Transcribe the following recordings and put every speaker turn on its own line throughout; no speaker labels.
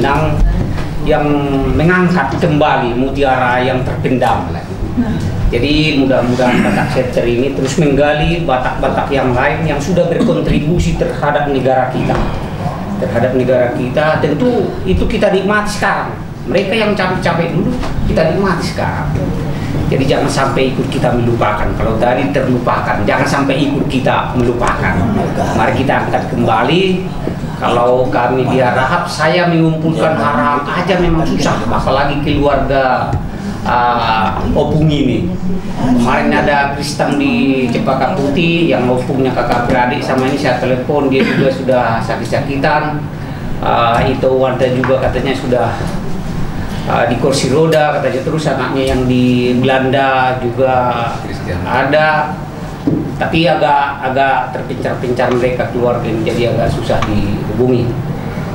Minang yang mengangkat kembali mutiara yang terpendam. Jadi mudah-mudahan Batak Center ini terus menggali Batak-Batak yang lain yang sudah berkontribusi terhadap negara kita. Tentu itu kita nikmati sekarang. Mereka yang capek-capek dulu, kita nikmati sekarang. Jadi jangan sampai ikut kita melupakan. Kalau tadi terlupakan, jangan sampai ikut kita melupakan. Mari kita angkat kembali. Kalau kami di Harahap, saya mengumpulkan Harahap aja memang susah, apalagi keluarga opung ini. Kemarin ada Kristen di Cempaka Putih yang opungnya kakak beradik sama ini, saya telepon, dia juga sudah sakit-sakitan. Itu Wanda juga katanya sudah di kursi roda katanya, terus anaknya yang di Belanda juga ada, tapi agak terpincar-pincar mereka keluarga ini, jadi agak susah dihubungi.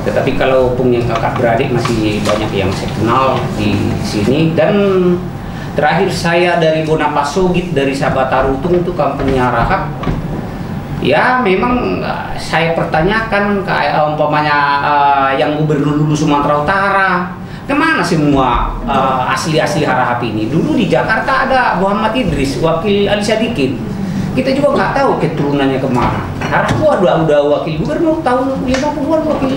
Tetapi kalau punya kakak beradik masih banyak yang saya kenal di sini. Dan terakhir saya dari Bonapasogit, dari Sabatarutung itu kampungnya Harahap. Ya memang saya pertanyakan kayak umpamanya yang gubernur dulu Sumatera Utara, kemana semua asli-asli Harahap ini? Dulu di Jakarta ada Muhammad Idris, wakil Ali Sadikin. Kita juga nggak tahu keturunannya kemana. Harahap udah wakil gubernur tahun 50-an wakil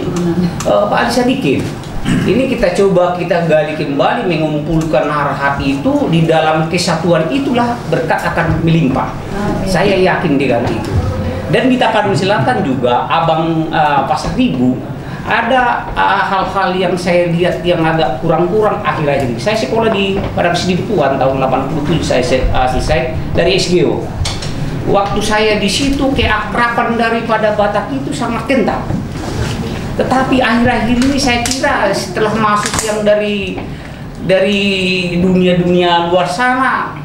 Pak Ali Sadikin. Ini kita gali kembali, mengumpulkan Harahap itu di dalam kesatuan, itulah berkat akan melimpah. Saya yakin dengan itu. Dan di Tapanuli Selatan juga, Abang Pasar Ribu, ada hal-hal yang saya lihat yang agak kurang-kurang akhir-akhir ini. Saya sekolah di Padang Sidimpuan tahun 87, saya selesai dari SGO. Waktu saya di situ keakraban daripada Batak itu sangat kental. Tetapi akhir-akhir ini saya kira setelah masuk yang dari dunia-dunia luar sana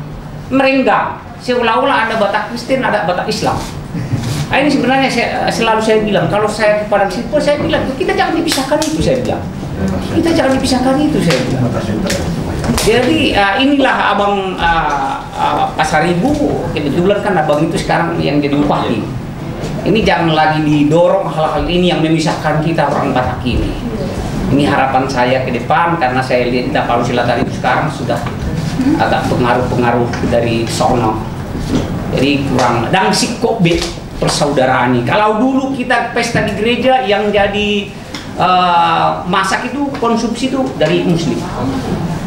merenggang, seolah-olah ada Batak Kristen, ada Batak Islam. Ini sebenarnya selalu saya bilang, kalau saya ke Padang Sidimpuan, saya bilang kita jangan dipisahkan itu, saya bilang. Kita jangan dipisahkan itu, saya bilang. Jadi inilah Abang Pasar Ribu, kebetulan kan Abang itu sekarang yang jadi bupati. Ini jangan lagi didorong hal-hal ini yang memisahkan kita orang Batak ini. Ini harapan saya ke depan, karena saya lihat di Tapanuli Selatan itu sekarang sudah agak pengaruh-pengaruh dari sono. Jadi kurang dan sikop persaudaraan ini. Kalau dulu kita pesta di gereja yang jadi masak itu, konsumsi itu dari Muslim.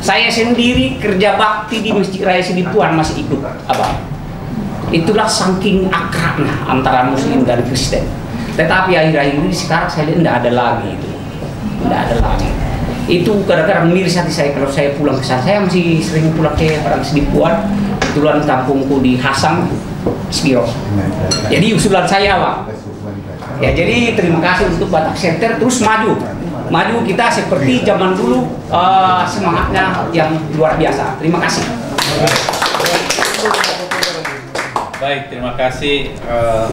Saya sendiri kerja bakti di Masjid Raya Sidimpuan masih ikut abang. Itulah saking akrabnya antara Muslim dan Kristen. Tetapi akhir-akhir ini sekarang saya lihat tidak ada lagi itu. Tidak ada lagi. Itu kadang-kadang miris hati saya kalau saya pulang ke sana. Saya masih sering pulang ke Padang Sidimpuan. Kebetulan kampungku di Hasang, Spiro. Jadi usulan saya, Pak. Ya, jadi terima kasih untuk Batak Center, terus maju kita seperti zaman dulu, semangatnya yang luar biasa. Terima kasih.
Baik, terima kasih.